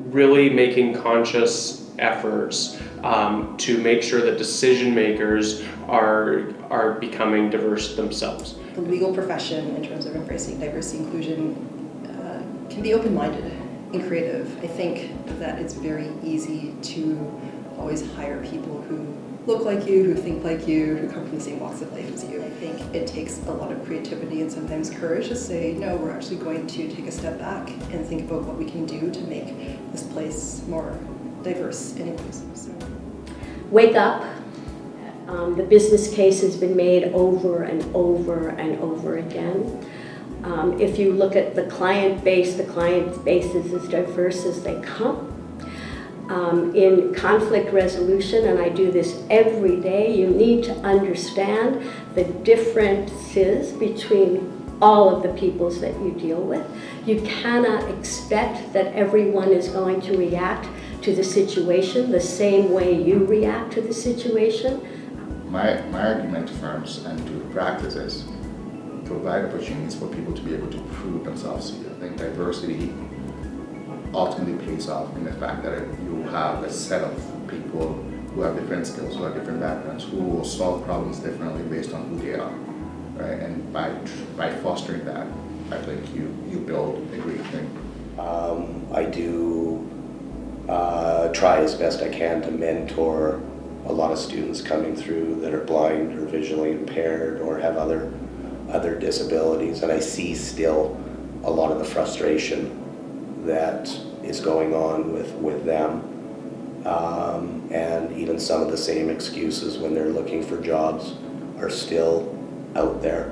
really making conscious efforts to make sure that decision makers are becoming diverse themselves. The legal profession, in terms of embracing diversity inclusion, can be open-minded and creative. I think that it's very easy to always hire people who look like you, who think like you, who come from the same walks of life as you. I think it takes a lot of creativity and sometimes courage to say, no, we're actually going to take a step back and think about what we can do to make this place more diverse and inclusive. So. Wake up. The business case has been made over and over and over again. If you look at the client base is as diverse as they come. In conflict resolution, and I do this every day, you need to understand the differences between all of the peoples that you deal with. You cannot expect that everyone is going to react to the situation the same way you react to the situation. My argument to firms and to practices provide opportunities for people to be able to prove themselves here. I think diversity ultimately pays off in the fact that you have a set of people who have different skills, who have different backgrounds, who will solve problems differently based on who they are, right? And by fostering that, I think you build a great thing. I do try as best I can to mentor a lot of students coming through that are blind or visually impaired or have other disabilities, and I see still a lot of the frustration that is going on with them, and even some of the same excuses when they're looking for jobs are still out there,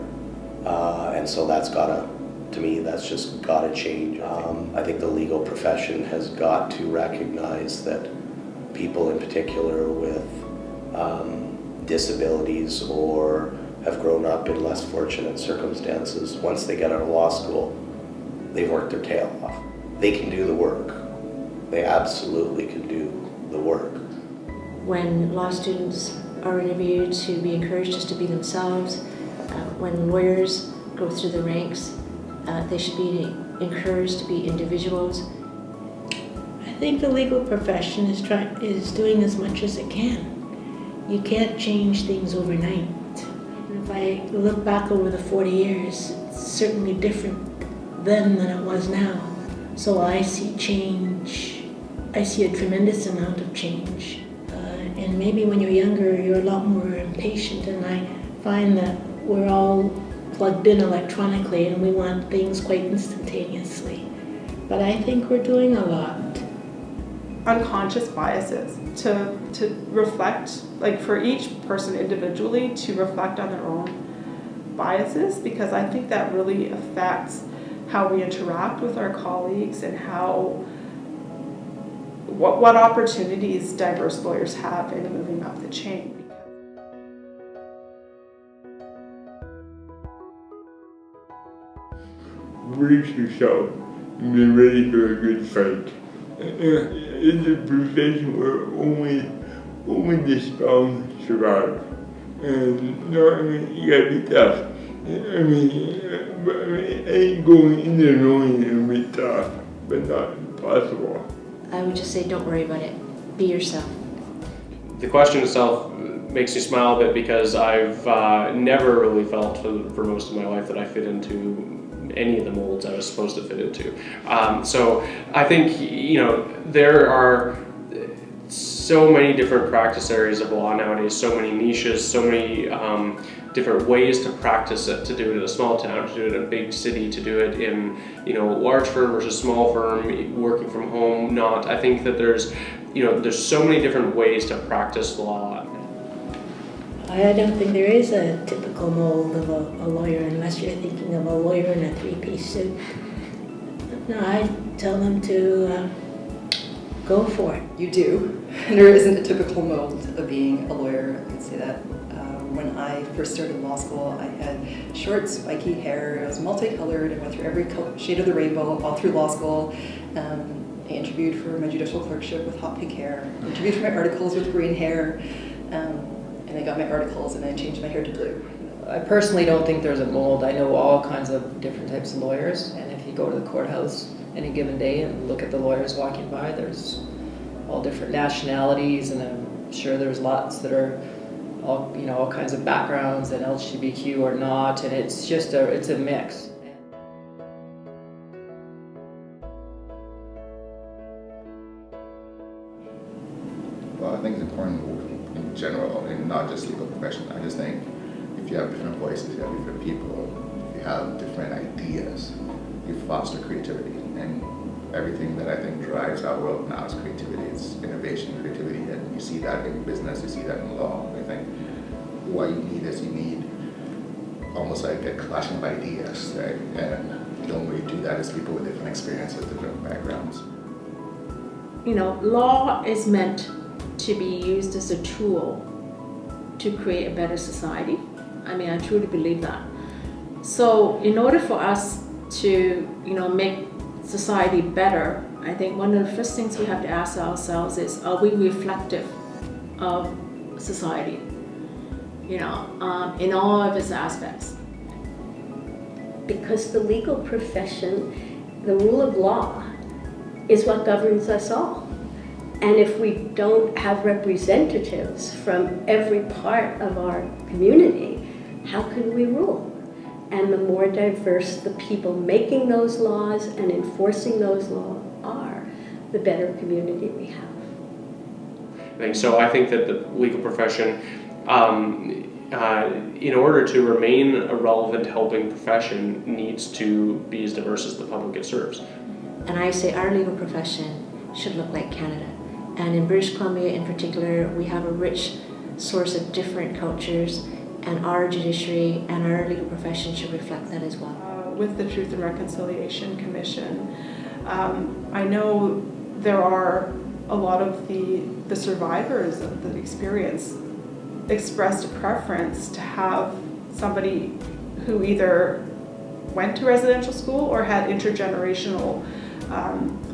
and so that's just gotta change. I think the legal profession has got to recognize that people in particular with disabilities or have grown up in less fortunate circumstances, once they get out of law school, they've worked their tail off. They can do the work. They absolutely can do the work. When law students are interviewed, to be encouraged just to be themselves. When lawyers go through the ranks, they should be encouraged to be individuals. I think the legal profession is doing as much as it can. You can't change things overnight. If I look back over the 40 years, it's certainly different then than it was now. So I see change. I see a tremendous amount of change. And maybe when you're younger, you're a lot more impatient, and I find that we're all plugged in electronically and we want things quite instantaneously. But I think we're doing a lot. Unconscious biases to reflect, like for each person individually, to reflect on their own biases, because I think that really affects how we interact with our colleagues and what opportunities diverse lawyers have in moving up the chain. Brace yourself and be ready for a good fight. It's a profession where only the strong survive. And you gotta be tough. I ain't going in there knowing it'll be tough, but not impossible. I would just say don't worry about it. Be yourself. The question itself makes me smile a bit because I've never really felt for most of my life that I fit into any of the molds I was supposed to fit into. So I think, there are so many different practice areas of law nowadays, so many niches, so many different ways to practice it, to do it in a small town, to do it in a big city, to do it in, large firm versus small firm, working from home, not. I think that there's so many different ways to practice law. I don't think there is a typical mold of a lawyer unless you're thinking of a lawyer in a three-piece suit. No, I tell them to go for it. You do. There isn't a typical mold of being a lawyer. I can say that. When I first started law school, I had short, spiky hair. It was multicolored. I went through every shade of the rainbow all through law school. I interviewed for my judicial clerkship with hot pink hair. I interviewed for my articles with green hair. And I got my articles and I changed my hair to blue. I personally don't think there's a mold. I know all kinds of different types of lawyers, and if you go to the courthouse any given day and look at the lawyers walking by. There's all different nationalities, and I'm sure there's lots that are all kinds of backgrounds and LGBTQ or not, and it's just it's a mix. Well, I think it's important in general, and not just legal profession. I just think if you have different voices, you have different people, if you have different ideas, you foster creativity. And everything that I think drives our world now is creativity. It's innovation, creativity, and you see that in business, you see that in law. I think what you need almost like a collection of ideas, right? And the only way you do that is people with different experiences, different backgrounds. Law is meant to be used as a tool to create a better society. I truly believe that. So in order for us to, make society better, I think one of the first things we have to ask ourselves is, are we reflective of society? In all of its aspects. Because the legal profession, the rule of law, is what governs us all. And if we don't have representatives from every part of our community, how can we rule? And the more diverse the people making those laws and enforcing those laws are, the better community we have. So I think that the legal profession, in order to remain a relevant helping profession, needs to be as diverse as the public it serves. And I say our legal profession should look like Canada. And in British Columbia in particular, we have a rich source of different cultures, and our judiciary and our legal profession should reflect that as well. With the Truth and Reconciliation Commission, I know there are a lot of the survivors of the experience expressed a preference to have somebody who either went to residential school or had intergenerational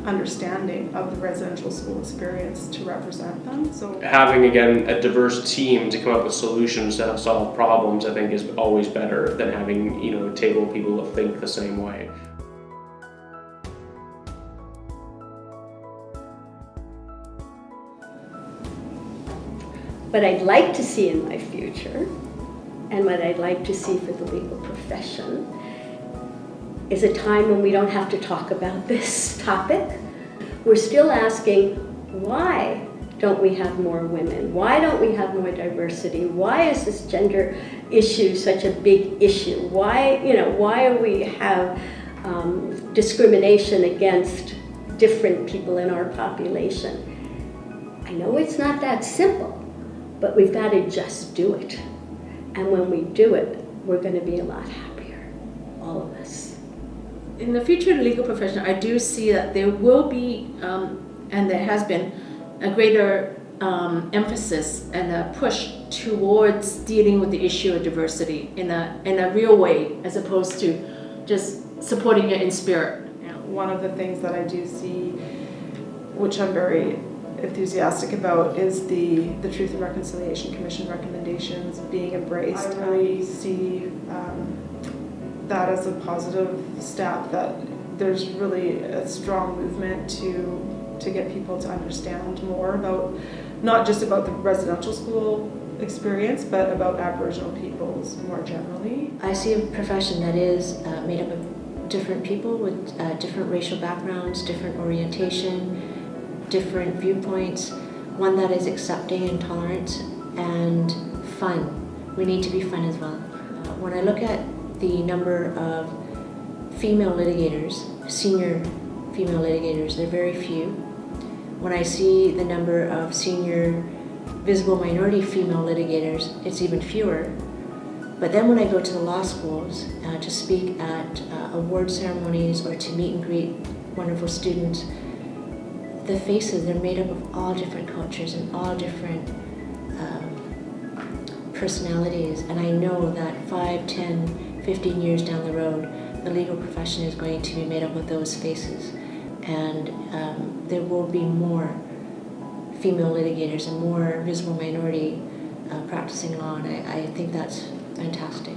understanding of the residential school experience to represent them. So having, again, a diverse team to come up with solutions to help solve problems, I think, is always better than having, a table of people that think the same way. What I'd like to see in my future, and what I'd like to see for the legal profession, is a time when we don't have to talk about this topic. We're still asking, why don't we have more women? Why don't we have more diversity? Why is this gender issue such a big issue? Why do we have discrimination against different people in our population? I know it's not that simple, but we've got to just do it. And when we do it, we're going to be a lot happier, all of us. In the future of the legal profession, I do see that there will be, and there has been, a greater emphasis and a push towards dealing with the issue of diversity in a real way, as opposed to just supporting it in spirit. One of the things that I do see, which I'm very enthusiastic about, is the Truth and Reconciliation Commission recommendations being embraced. I really see that as a positive step, that there's really a strong movement to get people to understand more about, not just about the residential school experience, but about Aboriginal peoples more generally. I see a profession that is made up of different people with different racial backgrounds, different orientation, different viewpoints, one that is accepting and tolerant and fun. We need to be fun as well. When I look at the number of female litigators, senior female litigators, they're very few. When I see the number of senior visible minority female litigators, it's even fewer. But then when I go to the law schools to speak at award ceremonies or to meet and greet wonderful students, the faces, they're made up of all different cultures and all different personalities. And I know that 5, 10, 15 years down the road, the legal profession is going to be made up of those faces. And there will be more female litigators and more visible minority practicing law, and I think that's fantastic.